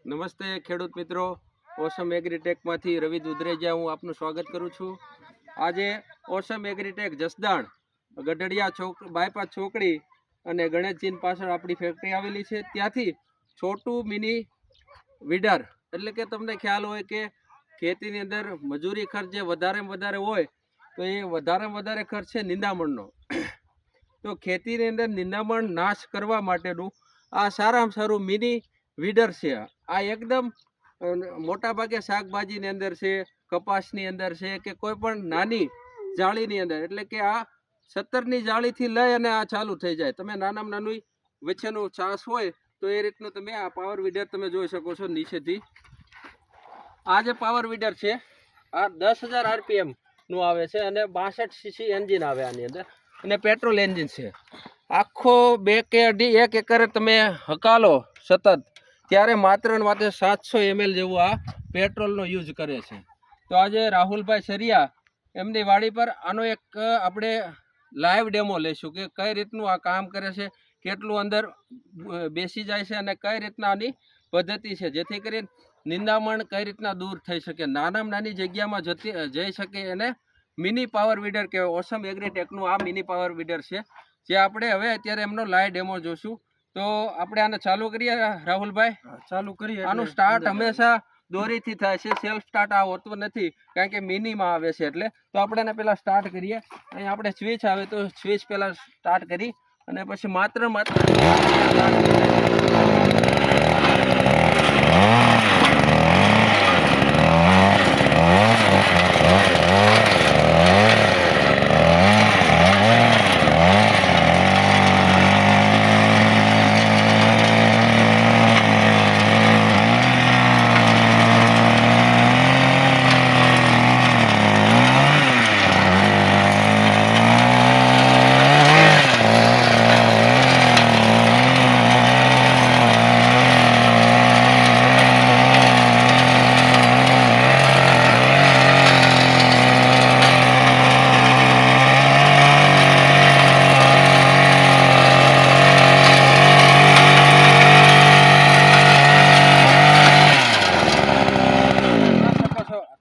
નમસ્તે ખેડૂત મિત્રો, ઓસમ એગ્રીટેકમાંથી રવિ દુધરેજા હું આપનું સ્વાગત કરું છું. આજે ઓસમ એગ્રીટેક જસદણ ગઢડિયા બાયપાસ ચોકડી અને ગણેશજીન પાછળ આપણી ફેક્ટરી આવેલી છે. ત્યાંથી છોટું મિની વીડર એટલે કે તમને ખ્યાલ હોય કે ખેતીની અંદર મજૂરી ખર્ચ જે વધારે હોય તો એ વધારે ખર્ચ છે નિંદામણનો. તો ખેતીની અંદર નિંદામણ નાશ કરવા માટેનું આ સારામાં સારું મિની વીડર છે. આ એકદમ મોટા ભાગે શાકભાજીની અંદર છે, કપાસની અંદર છે કે કોઈ પણ નાની જાળીની અંદર, એટલે કે આ 17ની જાળીથી લઈ અને આ ચાલુ થઈ જાય. તમે નાનામાં નાનું વચ્ચેનું છાસ હોય તો એ રીતનું તમે આ પાવર વીડર તમે જોઈ શકો છો નીચેથી. આ જે પાવર વીડર છે આ 10,000 RPM નું આવે છે અને 62 cc એન્જિન આવે આની અંદર અને પેટ્રોલ એન્જિન છે. આખો 2 કે 1 એકરે તમે હકાલો સતત ત્યારે માત્ર ને માત્ર 700 ml જેવું આ પેટ્રોલનો યુઝ કરે છે. તો આજે રાહુલભાઈ સરિયા એમની વાડી પર આનો એક આપણે લાઈવ ડેમો લઈશું કે કઈ રીતનું આ કામ કરે છે, કેટલું અંદર બેસી જાય છે અને કઈ રીતના આની પદ્ધતિ છે, જેથી કરીને નિંદામણ કઈ રીતના દૂર થઈ શકે, નાનામાં નાની જગ્યામાં જઈ શકે. એને મિની પાવર વીડર કહેવાય. ઓસમ એગ્રીટેકનું આ મિની પાવર વીડર છે જે આપણે હવે અત્યારે એમનો લાઈવ ડેમો જોશું. તો આપણે આને ચાલુ કરીએ રાહુલભાઈ. ચાલુ કરીએ. આનું સ્ટાર્ટ હંમેશા દોરીથી થાય છે, સેલ્ફ સ્ટાર્ટ આ હોતું નથી કારણ કે મિનીમાં આવે છે એટલે. તો આપણે એને પહેલાં સ્ટાર્ટ કરીએ. અહીં આપણે સ્વિચ આવે તો સ્વિચ પહેલાં સ્ટાર્ટ કરી અને પછી માત્ર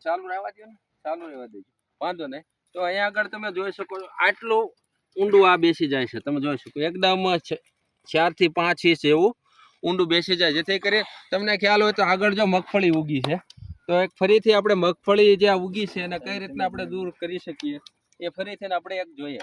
ચાલુ રહેવા દો ને, ચાલુ રહેવા દેજો, વાંધો નહીં. તો અહીંયા આગળ તમે જોઈ શકો છો આટલું ઊંડું આ બેસી જાય છે. તમે જોઈ શકો એકદમ 4 થી 5 ઇંચ એવું ઊંડું બેસી જાય, જેથી કરી તમને ખ્યાલ હોય તો આગળ જો મગફળી ઉગી છે તો એક ફરીથી આપણે મગફળી જે ઉગી છે એને કઈ રીતના આપણે દૂર કરી શકીએ એ ફરીથી આપણે એક જોઈએ.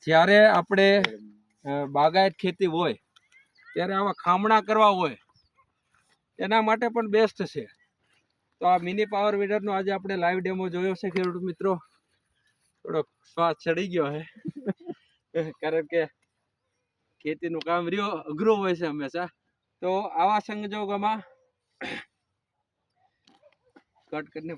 જ્યારે આપણે બાગાયત ખેતી હોય ત્યારે આવા ખામણા કરવા હોય એના માટે પણ બેસ્ટ છે. તો આ મિની પાવર વીડરનો આજે આપણે લાઈવ ડેમો જોયો છે ખેડૂત મિત્રો. થોડોક શ્વાસ ચડી ગયો છે કારણ કે ખેતીનું કામ રહ્યો અઘરું હોય છે હંમેશા. તો આવા સંજોગોમાં કટ કરીને